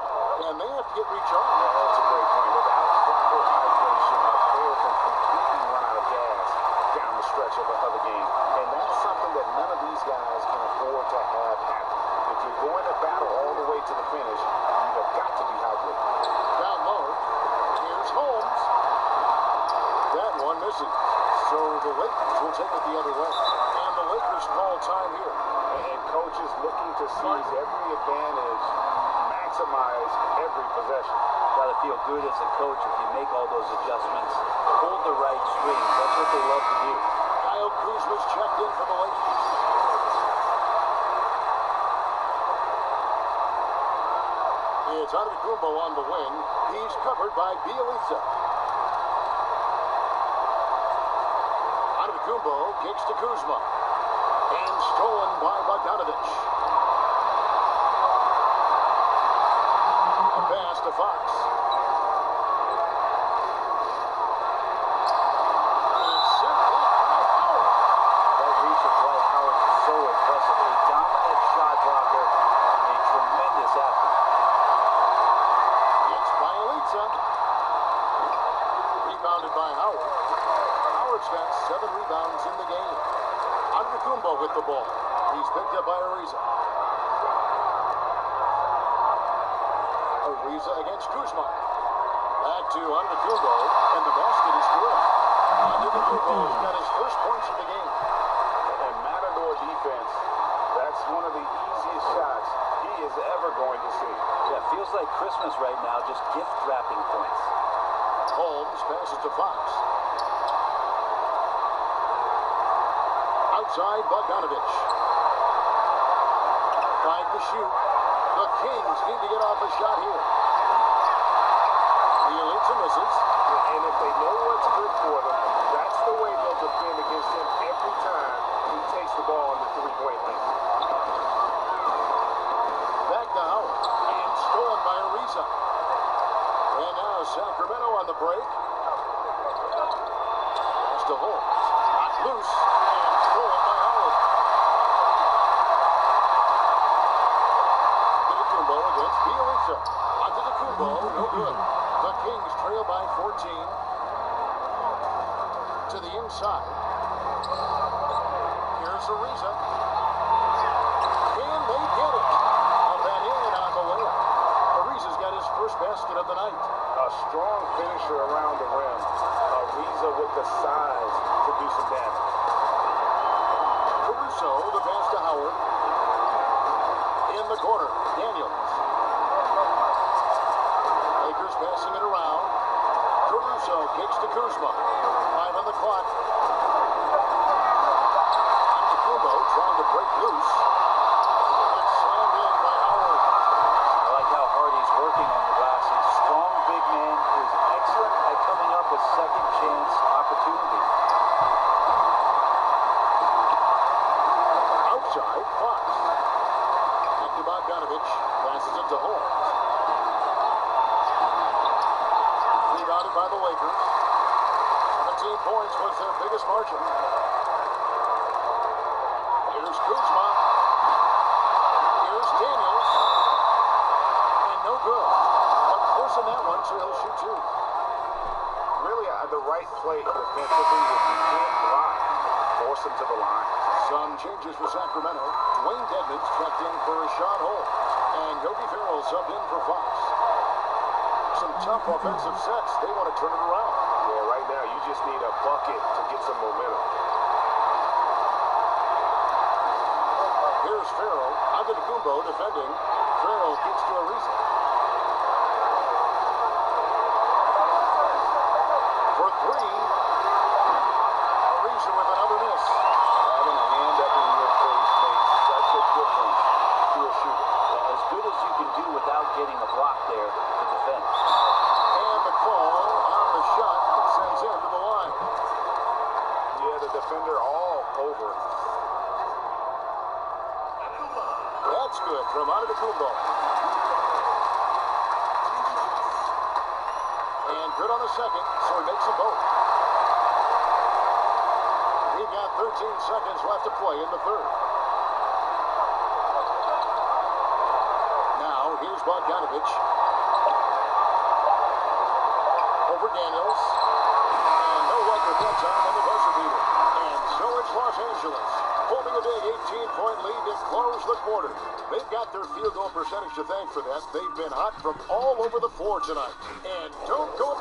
and they have to get recharged. Yeah, that's a great point. Without proper hydration, a player can completely run out of gas down the stretch of a game. And that's something that none of these guys can afford to have happen. If you're going to battle all the way to the finish, you have got to be hydrated. Down low. Here's Holmes. That one misses. So the Lakers will take it the other way. And the Lakers call time here. And coach is looking to seize every advantage, maximize every possession. Got to feel good as a coach if you make all those adjustments. Hold the right strings. That's what they love to do. Kyle Kuzma's checked in for the Lakers. It's Antetokounmpo on the wing. He's covered by Bielitsa. Antetokounmpo kicks to Kuzma. And stolen by Bogdanovic. A pass to Fox. It's sent back by Howard. That reach of Dwight Howard is so impressive. A dominant shot blocker and a tremendous athlete. It's Bielitsa. Rebounded by Howard. Howard's got 7 rebounds in the game. Antetokounmpo with the ball. He's picked up by Ariza. Ariza against Kuzma. Back to Antetokounmpo, and the basket is good. Antetokounmpo's got his first points of the game. And Matador defense, that's one of the easiest shots he is ever going to see. Yeah, feels like Christmas right now, just gift wrapping points. Holmes passes to Fox. Outside, Bogdanovic. Trying to shoot. The Kings need to get off a shot here. Bielitsa misses. And if they know what's good for them, that's the way they'll defend against him every time he takes the ball in the three-point lane. break. Pass to Holmes. Knocked loose and stolen by Howard. Antetokounmpo against Bielitsa. Antetokounmpo, no good. The Kings trail by 14. To the inside. Here's Ariza. Can they get it? Up and in on the layup. Ariza's got his first basket of the night. A strong finisher around the rim. Ariza with the size to do some damage. Caruso, the pass to Howard. In the corner, Daniels. Lakers passing it around. Caruso kicks to Kuzma. 5 on the clock. Antetokounmpo trying to break loose. It's slammed in by Howard. I like how hard he's working on the glass. He's a strong, big man who's excellent at coming up with second chance opportunities. Outside, Fox. Back to Bogdanovich. Passes it to Holmes. Rebounded by the Lakers. 17 points was their biggest margin. Here's Kuzma. Here's Daniels. And no good. But forcing that one, so he'll shoot 2. Really the right play defensively. If you can't block, force him to the line. Some changes for Sacramento. Dwayne Dedmon's checked in for Rashad Holmes. And Yogi Ferrell subbed in for Fox. Some tough offensive sets. They want to turn it around. Yeah, right now you just need a bucket to get some momentum. Here's Ferrell. Antetokounmpo defending. Ferrell kicks to Ariza. For 3. Ariza with another miss. Having a hand up in your face makes such a difference to a shooter. As good as you can do without getting a block there to defend. And the call on the shot that sends him to the line. Yeah, the defender all over. That's good from Antetokounmpo. And good on the second, so he makes them both. We've got 13 seconds left to play in the third. Now, here's Bogdanovich. Over Daniels. And no Laker that time on the buzzer beater. And so it's Los Angeles, holding a big 18-point lead to close the quarter. They've got their field goal percentage to thank for that. They've been hot from all over the floor tonight. And don't go...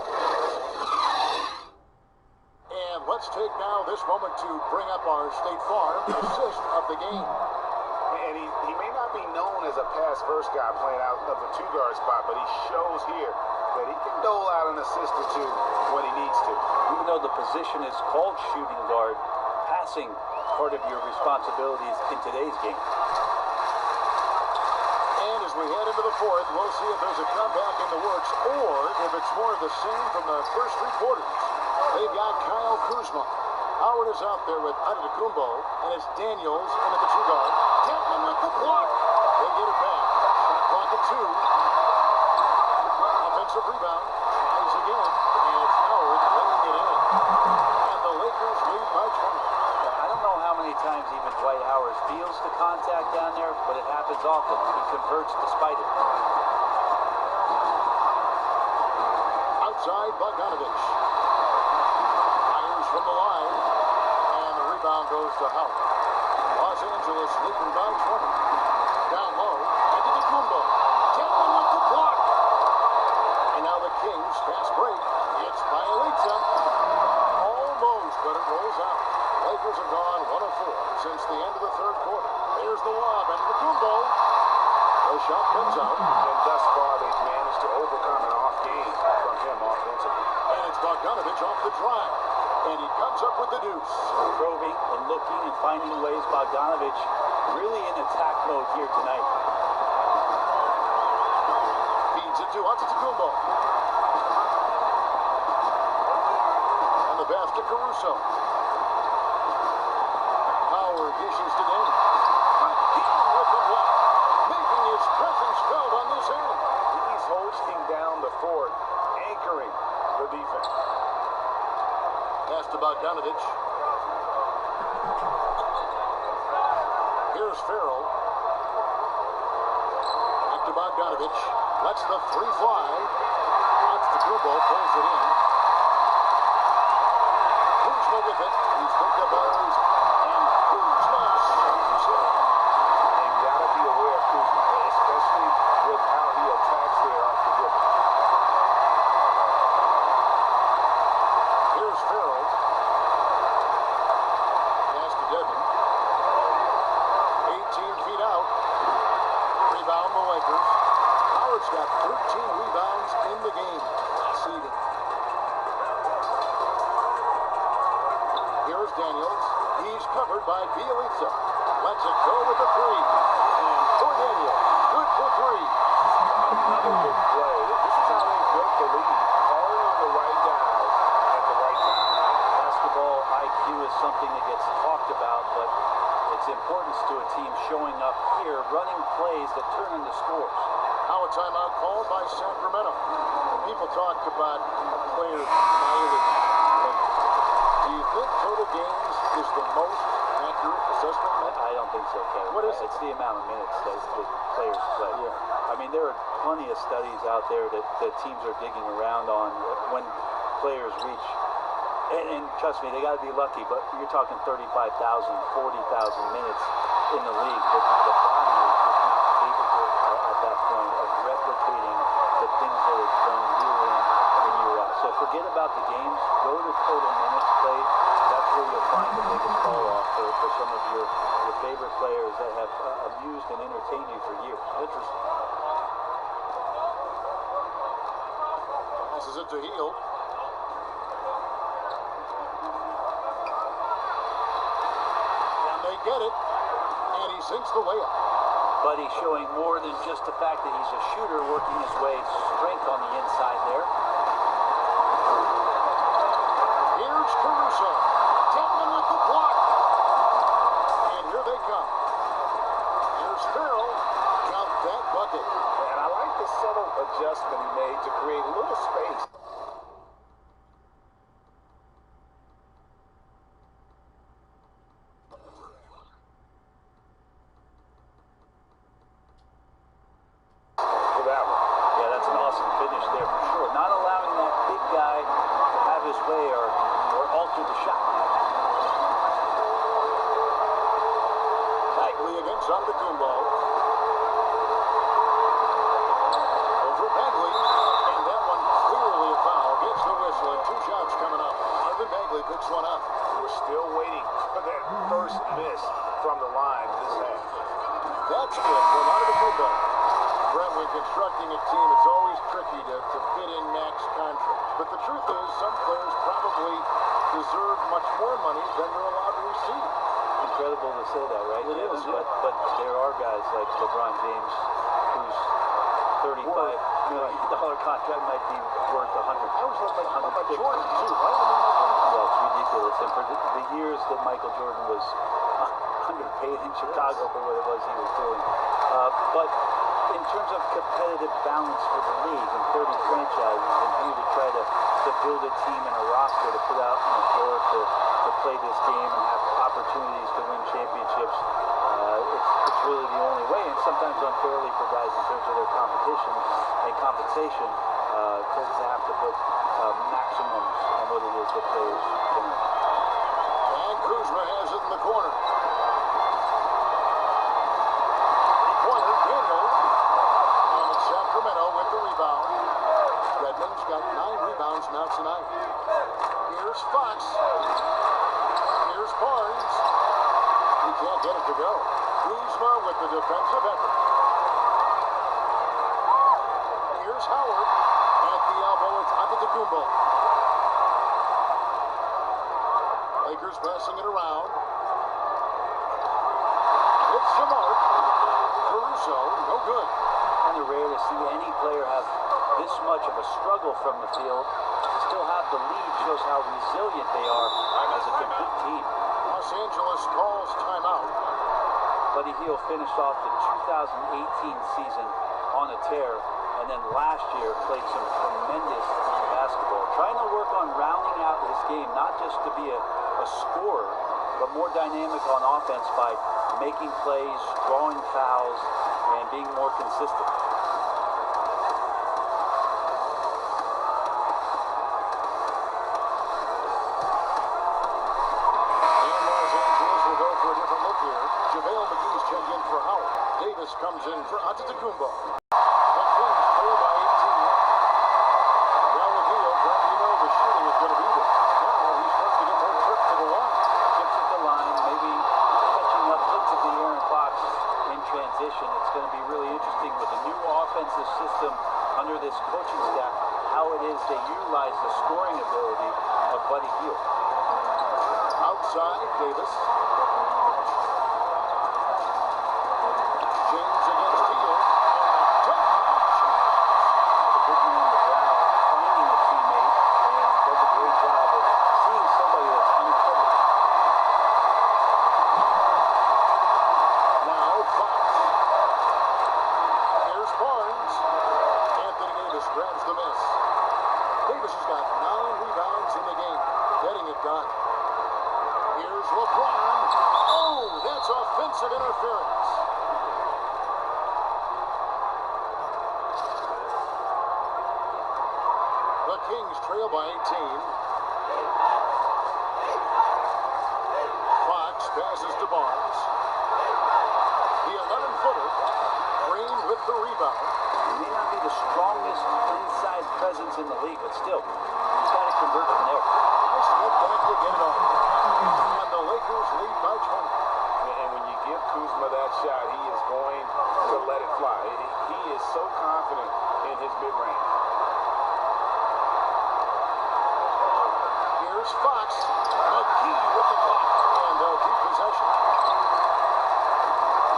And let's take now this moment to bring up our State Farm assist of the game. And he may not be known as a pass-first guy playing out of the 2-guard spot, but he shows here that he can dole out an assist or 2 when he needs to. Even though the position is called shooting guard, passing part of your responsibilities in today's game. And as we head into the fourth, we'll see if there's a comeback in the works or if it's more of the same from the first 3 quarters. They've got Kyle Kuzma. Howard is out there with Antetokounmpo, and it's Daniels in at the 2-guard. Tentman with the block. They get it back. Shot clock at 2. Offensive rebound. Tries again, and it's Howard laying it in. And the Lakers lead by 20. I don't know how many times even Dwight Howard feels the contact down there, but it happens often. He converts despite it. Outside, Bogdanovich. Fires from the line. And the rebound goes to Howard. Los Angeles leading by 20. Down low. Antetokounmpo. Tentman with the block. And now the Kings fast break. It's Bielitsa. Almost, but it rolls out. Lakers have gone 1 of 4 since the end of the third quarter. There's the lob. Antetokounmpo. The shot comes out. And thus far, they've managed to overcome an off game from him offensively. And it's Bogdanovich off the drive. And he comes up with the deuce. Probing and looking and finding ways. Bogdanovich really in attack mode here tonight. Feeds it to Antetokounmpo. And the pass to Caruso. Howard dishes to Daniels. Again with the block. Making his presence felt on this end. He's hosting down the fort, anchoring, the defense. Pass to Bogdanovich. Here's Farrell. Back to Bogdanovich. Lets the three fly. Wants the dribble, pulls it in. Kuzma with it. He's picked up others. And Kuzma shoots it. You've got to be aware of Kuzma, especially with how he attacks there off the dribble. Here's Farrell. Pass to Devin. 18 feet out. Rebound the Lakers. Howard's got 13 rebounds in the game last season. Here's Daniels. He's covered by Bielitsa. Lets it go with the three. And for Daniels. Good for three. Another good play. This is how they built the lead. Calling on the right guys at the right time. Basketball IQ is something that gets talked about, but its importance to a team showing up here, running plays that turn into scores. Now a timeout called by Sacramento. People talk about players' mileage. Do you think total games is the most accurate assessment? I don't think so, Kevin. What is it? It's the amount of minutes that the players play. Yeah. I mean, there are plenty of studies out there that teams are digging around on when players reach. And trust me, they got to be lucky, but you're talking 35,000, 40,000 minutes in the league. But the body is just not capable at that point of replicating the things that it's done year in and year out. So forget about the games. Go to total minutes played. That's where you'll find the biggest fall off for some of your favorite players that have amused and entertained you for years. Interesting. Passes it to Hield. And they get it. And he sinks the layup. But he's showing more than just the fact that he's a shooter, working his way strength on the inside there. Here's Caruso. Tillman with the block. And here they come. Here's Farrell. Count that bucket. And I like the subtle adjustment he made to create a little space. Constructing a team, it's always tricky to fit in max contracts. But the truth is, some players probably deserve much more money than they're allowed to receive. Incredible to say that, right? It is, yeah. But there are guys like LeBron James whose $35 million contract might be worth $100. I was like Jordan, too, right? Yeah, it's ridiculous. And for the years that Michael Jordan was underpaid in Chicago for what it was he was doing. But in terms of competitive balance for the league and 30 franchises and you to try to build a team and a roster to put out on the floor to play this game and have opportunities to win championships, it's really the only way, and sometimes unfairly for guys in terms of their competition and compensation to have to put maximums on what it is that players can earn. And Kuzma has it in the corner. With the rebound. Redmond's got 9 rebounds now tonight. Here's Fox. Here's Barnes. He can't get it to go. Kuzma with the defensive effort. Here's Howard. At the elbow, it's Antetokounmpo. Lakers passing it around. It's the mark. Caruso, no good. Kind of rare to see any player have this much of a struggle from the field. To still have the lead shows how resilient they are as a complete team. Los Angeles calls timeout. Buddy Hield finished off the 2018 season on a tear, and then last year played some tremendous basketball. basketball. Trying to work on rounding out his game, not just to be a scorer, but more dynamic on offense by making plays, drawing fouls, and being more consistent. Davis comes in for Antetokounmpo. The Kings trail by 18. Galadillo, you know the shooting is going to be there. Now he's starting to get more trips to the line. Trips at the line, maybe catching up, looks at the Aaron Fox in transition. It's going to be really interesting with the new offensive system under this coaching staff, how it is they utilize the scoring ability of Buddy Hield. Outside, Davis. Offensive interference. The Kings trail by 18. Fox passes to Barnes. The 11-footer. Green with the rebound. He may not be the strongest inside presence in the league, but still, he's got to convert from there. Nice step back to get it on. And the Lakers lead by 20. And when you give Kuzma that shot, he is going to let it fly. He is so confident in his mid-range. Here's Fox. McGee with the block. And they'll keep possession.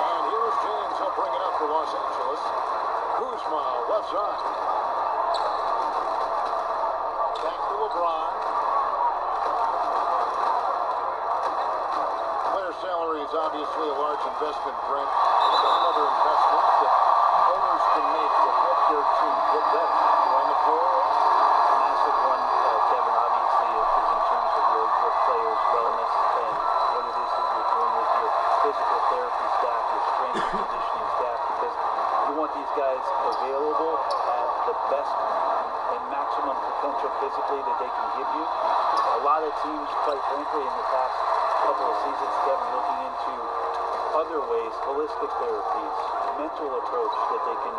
And here's James. He'll bring it up for Los Angeles. Kuzma, left side. Back to LeBron. Salary is obviously a large investment, Brent. Another investment that owners can make to help their team get better. On the floor, massive one, Kevin, obviously, is in terms of your players' wellness and what it is that you're doing with your physical therapy staff, your strength and conditioning staff, because you want these guys available at the best and maximum potential physically that they can give you. A lot of teams, quite frankly, in the past couple of seasons, Kevin, looking into other ways, holistic therapies, mental approach that they can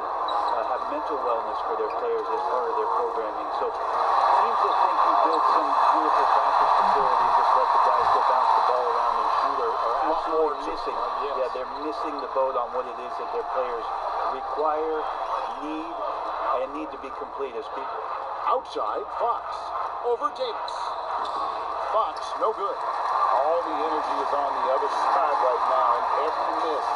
have mental wellness for their players as part of their programming. So teams that think you build some beautiful practice facility and just let the guys go bounce the ball around and shoot are absolutely missing. Yes. Yeah, they're missing the boat on what it is that their players require, need to be complete as people. Outside, Fox. Over Davis. Fox, no good. All the energy is on the other side right now, and every miss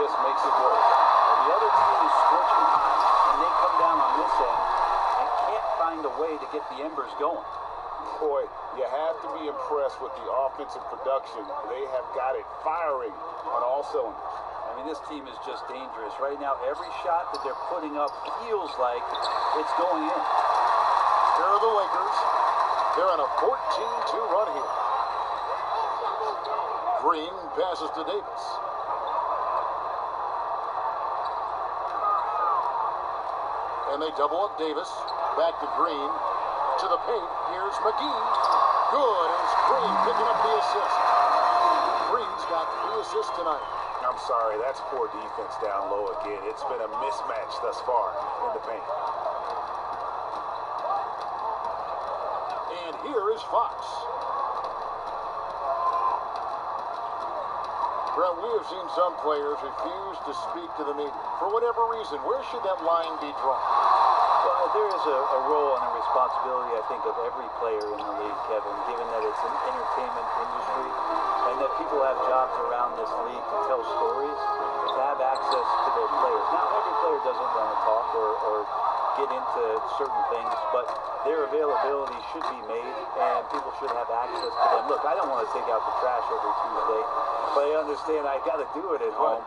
just makes it worse. And the other team is scorching hot, and they come down on this end and can't find a way to get the embers going. Boy, you have to be impressed with the offensive production. They have got it firing on all cylinders. I mean, this team is just dangerous. Right now, every shot that they're putting up feels like it's going in. Here are the Lakers. They're on a 14-2 run here. Green passes to Davis. And they double up Davis. Back to Green. To the paint. Here's McGee. Good as Green picking up the assist. Green's got 3 assists tonight. I'm sorry, that's poor defense down low again. It's been a mismatch thus far in the paint. And here is Fox. Brett, we have seen some players refuse to speak to the media. For whatever reason, where should that line be drawn? Well, there is a role and a responsibility, I think, of every player in the league, Kevin, given that it's an entertainment industry and that people have jobs around this league to tell stories, to have access to their players. Now, every player doesn't want to talk or get into certain things, but their availability should be made and people should have access to them. Look, I don't want to take out the trash every Tuesday, but I understand I got to do it at home.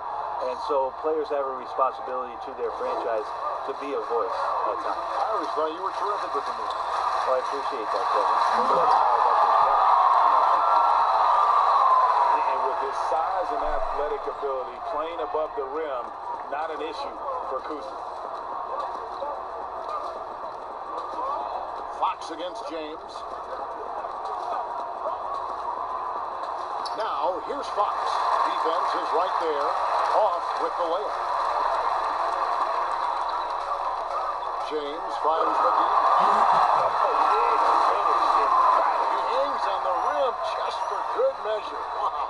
And so players have a responsibility to their franchise to be a voice at times. I always thought you were terrific with the media. Well, I appreciate that, Kevin. Maybe that's how I got this back. And with his size and athletic ability, playing above the rim, not an issue for Kuzma. Fox against James. Now, here's Fox. Defense is right there. Off with the layup. James finds McGee. He hangs on the rim just for good measure. Wow.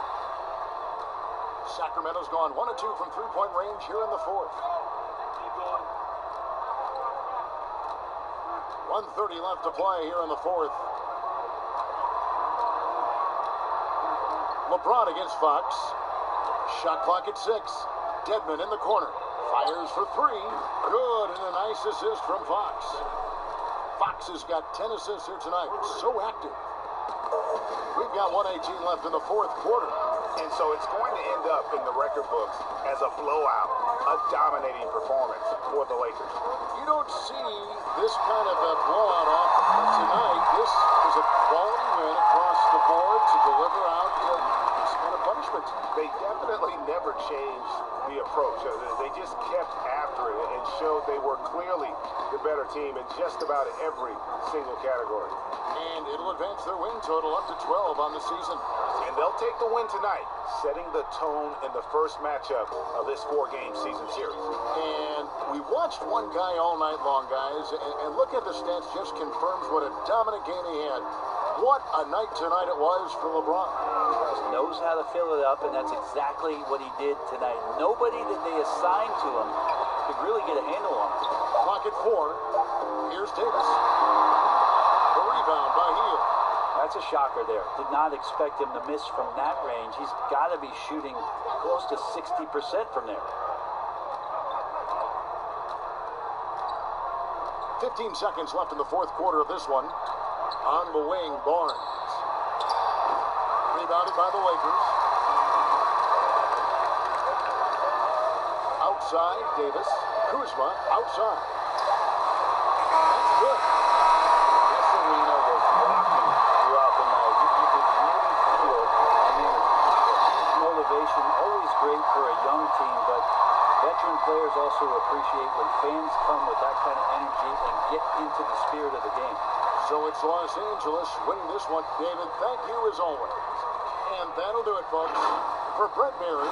Sacramento's gone 1 of 2 from three-point range here in the fourth. 1:30 left to play here in the fourth. LeBron against Fox. Shot clock at 6. Dedmon in the corner. Fires for 3. Good, and a nice assist from Fox. Fox has got 10 assists here tonight. So active. We've got 1:18 left in the fourth quarter. And so it's going to end up in the record books as a blowout, a dominating performance for the Lakers. You don't see this kind of a blowout often. Tonight, this is a quality win across the board to deliver out this kind of punishment. They definitely never changed the approach. They just kept after it and showed they were clearly the better team in just about every single category. And it'll advance their win total up to 12 on the season. And they'll take the win tonight, setting the tone in the first matchup of this 4-game season series. And we watched one guy all night long, guys, and look at the stats, just confirms what a dominant game he had. What a night tonight it was for LeBron. He knows how to fill it up, and that's exactly what he did tonight. Nobody that they assigned to him could really get a handle on him. Clock at 4. Here's Davis. The rebound by Hield. That's a shocker there. Did not expect him to miss from that range. He's got to be shooting close to 60% from there. 15 seconds left in the fourth quarter of this one. On the wing, Barnes. Rebounded by the Lakers. Outside, Davis. Kuzma, outside. That's good. This arena was rocking throughout the night. You could really feel the energy. Huge motivation, always great for a young team, but veteran players also appreciate when fans come with that kind of energy and get into the spirit of the game. So it's Los Angeles winning this one. David, thank you as always. And that'll do it, folks. For Brett Barry.